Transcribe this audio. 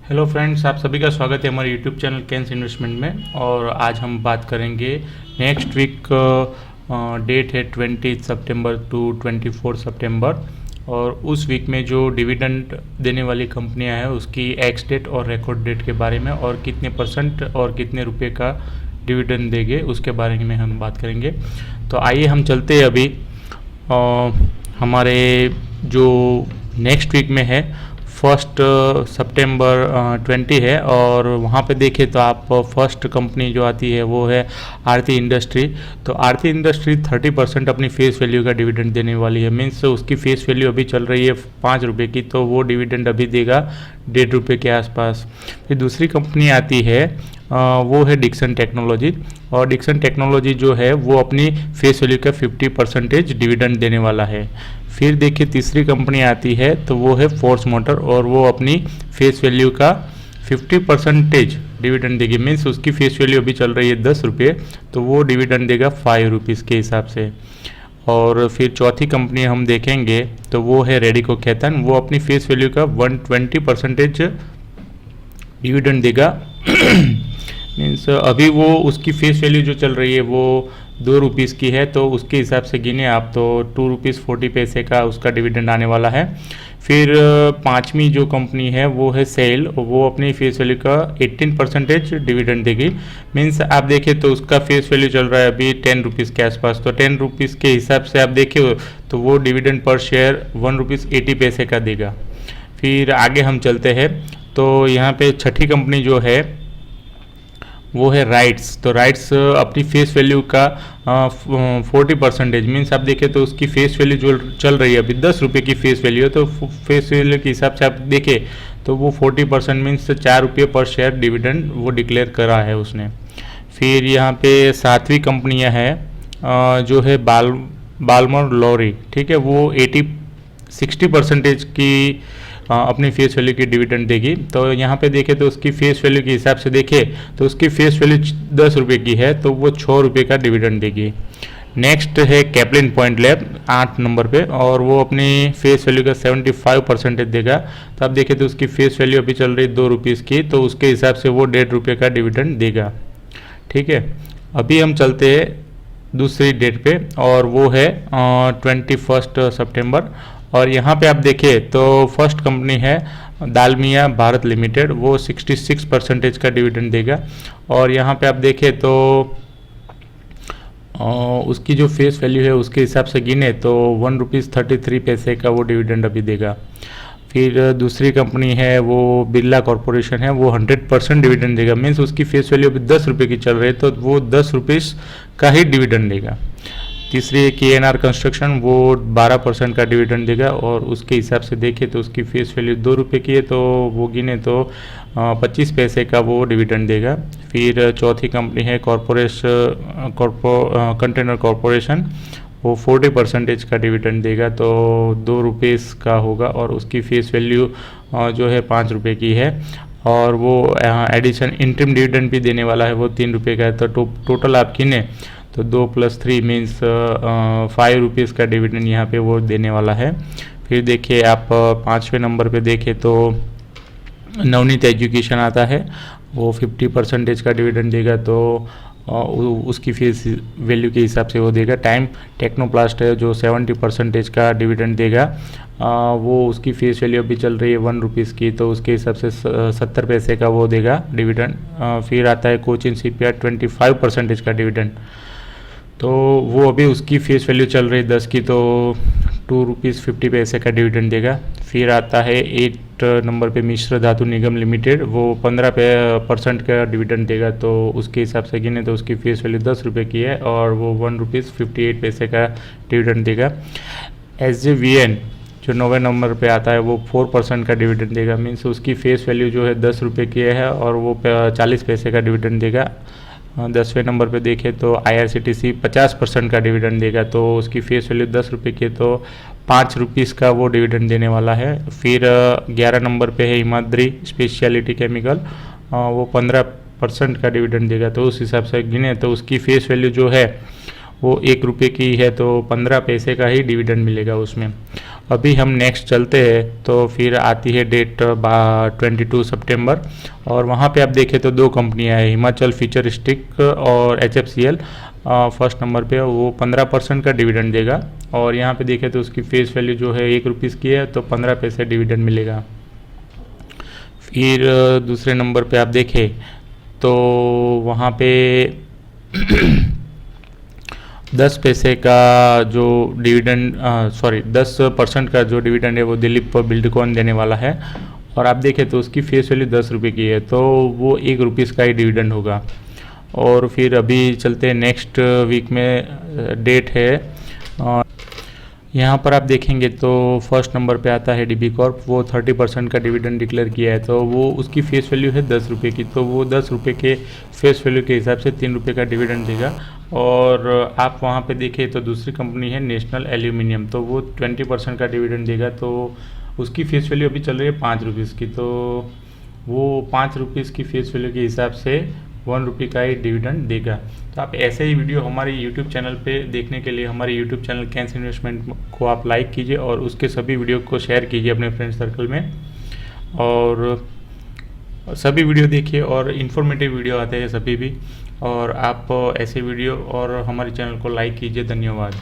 Hello friends, आप सभी का स्वागत है हमारे यूट्यूब चैनल कैंस इन्वेस्टमेंट में। और आज हम बात करेंगे नेक्स्ट वीक। डेट है 20 सितंबर टू 24 सितंबर। और उस वीक में जो डिविडेंड देने वाली कंपनियां हैं उसकी एक्स डेट और रिकॉर्ड डेट के बारे में, और कितने परसेंट और कितने रुपए का डिविडेंड देंगे उसके बारे में हम बात करेंगे। तो आइए हम चलते हैं अभी हमारे जो नेक्स्ट वीक में है। 1 सितंबर 20 है, और वहाँ पे देखें तो आप फर्स्ट कंपनी जो आती है वो है आरती इंडस्ट्री। तो आरती इंडस्ट्री 30% अपनी फेस वैल्यू का डिविडेंड देने वाली है। मीन्स उसकी फेस वैल्यू अभी चल रही है 5 रुपये की, तो वो डिविडेंड अभी देगा 1.5 रुपये के आसपास। फिर दूसरी कंपनी आती है वो है डिक्सन टेक्नोलॉजी। और डिक्सन टेक्नोलॉजी जो है वो अपनी फेस वैल्यू का 50% डिविडेंड देने वाला है। फिर देखिए तीसरी कंपनी आती है तो वो है फोर्स मोटर, और वो अपनी फेस वैल्यू का 50% डिविडेंड देगी। मीन्स उसकी फेस वैल्यू अभी चल रही है 10 रुपये, तो वो डिविडेंड देगा 5 रुपीज़ के हिसाब से। और फिर चौथी कंपनी हम देखेंगे तो वो है रेडिको खैतान। वो अपनी फेस वैल्यू का 120% डिविडेंड देगा। मीन्स अभी वो उसकी फेस वैल्यू जो चल रही है वो 2 रुपीज़ की है, तो उसके हिसाब से गिने आप तो 2 रुपीज़ 40 पैसे का उसका डिविडेंड आने वाला है। फिर पांचवी जो कंपनी है वो है सेल। वो अपनी फेस वैल्यू का 18% डिविडेंड देगी। मीन्स आप देखें तो उसका फेस वैल्यू चल रहा है अभी 10 रुपीज़ के आसपास, तो 10 रुपीज़ के हिसाब से आप देखें तो वो डिविडेंड पर शेयर 1 रुपीज़ 80 पैसे का देगा। फिर आगे हम चलते हैं तो यहाँ पे छठी कंपनी जो है वो है राइट्स। तो राइट्स अपनी फेस वैल्यू का 40%, मीन्स आप देखें तो उसकी फेस वैल्यू जो चल रही है अभी 10 रुपये की फेस वैल्यू है, तो फेस वैल्यू के हिसाब से आप देखें तो वो 40% मीन्स 4 रुपये पर शेयर डिविडेंड वो डिक्लेयर करा है उसने। फिर यहाँ पे सातवीं कंपनियाँ हैं जो है बाल्मर लॉरी, ठीक है। वो 60% की अपनी फेस वैल्यू की डिविडेंड देगी। तो यहाँ पे देखें तो उसकी फेस वैल्यू के हिसाब से देखें तो उसकी फेस वैल्यू 10 रुपये की है, तो वो 6 रुपये का डिविडेंड देगी। नेक्स्ट है कैप्लिन पॉइंट लैब 8 नंबर पे, और वो अपनी फेस वैल्यू का 75% देगा। तो आप देखें तो उसकी फेस वैल्यू अभी चल रही 2 रुपीज़ की, तो उसके हिसाब से वो 1.5 रुपये का डिविडेंड देगा, ठीक है। अभी हम चलते हैं दूसरी डेट पे, और वो है 21 सितंबर। और यहाँ पे आप देखें तो फर्स्ट कंपनी है दालमिया भारत लिमिटेड। वो 66% का डिविडेंड देगा। और यहाँ पे आप देखें तो उसकी जो फेस वैल्यू है उसके हिसाब से गिने तो 1 रुपीज़ 33 पैसे का वो डिविडेंड अभी देगा। फिर दूसरी कंपनी है वो बिरला कॉरपोरेशन है। वो 100% डिविडेंड देगा। मीन्स उसकी फेस वैल्यू अभी 10 रुपये की चल रही है, तो वो 10 रुपीज़ का ही डिविडेंड देगा। तीसरी है KNR कंस्ट्रक्शन। वो 12% का डिविडेंड देगा, और उसके हिसाब से देखें तो उसकी फेस वैल्यू 2 रुपये की है, तो वो गिने तो 25 पैसे का वो डिविडेंड देगा। फिर चौथी कंपनी है कंटेनर कॉरपोरेशन। वो 40% का डिविडेंड देगा, तो 2 रुपीज़ का होगा, और उसकी फेस वैल्यू जो है 5 रुपये की है। और वो एडिशन इंटरिम डिविडेंड भी देने वाला है, वो 3 रुपये का है। तो टोटल आप गिने तो 2 + 3 मीन्स 5 रुपीज़ का डिविडेंड यहाँ पे वो देने वाला है। फिर देखिए आप 5वें नंबर पे देखें तो नवनीत एजुकेशन आता है। वो 50% का डिविडेंड देगा, तो उसकी फेस वैल्यू के हिसाब से वो देगा। टाइम टेक्नोप्लास्ट है जो 70% का डिविडेंड देगा। वो उसकी फेस वैल्यू अभी चल रही है 1 रुपीज़ की, तो उसके हिसाब से 70 पैसे का वो देगा डिविडेंड। फिर आता है कोचिन शिपयार्ड 25% का डिविडेंड। तो वो अभी उसकी फेस वैल्यू चल रही है 10 की, तो 2 रुपीज़ 50 पैसे का डिविडेंड देगा। फिर आता है 8 नंबर पे मिश्र धातु निगम लिमिटेड। वो 15% का डिविडेंड देगा, तो उसके हिसाब से गिने तो उसकी फेस वैल्यू 10 रुपये की है, और वो 1 रुपीज़ 58 पैसे का डिविडेंड देगा। SJVN जो 9वें नंबर पे आता है वो 4% का डिविडेंड देगा। मीन्स उसकी फेस वैल्यू जो है 10 रुपये की है, और वो 40 पैसे का डिविडेंड देगा। 10वें नंबर पे देखें तो IRCTC 50% का डिविडेंड देगा, तो उसकी फेस वैल्यू 10 रुपये की है, तो 5 रुपीज़ का वो डिविडेंड देने वाला है। फिर 11 नंबर पे है हिमाद्री स्पेशलिटी केमिकल। वो 15% का डिविडेंड देगा, तो उस हिसाब से गिने तो उसकी फेस वैल्यू जो है वो 1 रुपये की है तो 15 पैसे का ही डिविडेंड मिलेगा उसमें। अभी हम नेक्स्ट चलते हैं तो फिर आती है डेट 22 सितंबर, और वहाँ पे आप देखें तो 2 कंपनियाँ हैं, हिमाचल फ्यूचरिस्टिक और HFCL। फर्स्ट नंबर पे वो 15% का डिविडेंड देगा, और यहाँ पे देखें तो उसकी फेस वैल्यू जो है 1 रुपीज़ की है तो 15 पैसे डिविडेंड मिलेगा। फिर दूसरे नंबर पे आप देखें तो वहाँ पे 10 पैसे का जो डिविडेंड 10% का जो डिविडेंड है वो दिलीप बिल्डकॉन देने वाला है, और आप देखें तो उसकी फेस वैल्यू 10 रुपये की है तो वो 1 रुपीज़ का ही डिविडेंड होगा। और फिर अभी चलते हैं नेक्स्ट वीक में डेट है, यहाँ पर आप देखेंगे तो फर्स्ट नंबर पे आता है DB कॉर्प, वो 30% का डिविडेंड डिक्लेयर किया है तो वो उसकी फेस वैल्यू है 10 रुपये की, तो वो 10 रुपये के फेस वैल्यू के हिसाब से 3 रुपये का डिविडेंड देगा। और आप वहाँ पे देखें तो दूसरी कंपनी है नेशनल एल्यूमिनियम, तो वो 20% का डिविडेंड देगा, तो उसकी फेस वैल्यू अभी चल रही है 5 रुपीज़ की, तो वो 5 रुपीज़ की फेस वैल्यू के हिसाब से 1 रुपये का ही डिविडेंड देगा। तो आप ऐसे ही वीडियो हमारे YouTube चैनल पे देखने के लिए हमारे YouTube चैनल कैंस इन्वेस्टमेंट को आप लाइक कीजिए और उसके सभी वीडियो को शेयर कीजिए अपने फ्रेंड सर्कल में, और सभी वीडियो देखिए और इन्फॉर्मेटिव वीडियो आते हैं सभी भी, और आप ऐसे वीडियो और हमारे चैनल को लाइक कीजिए। धन्यवाद।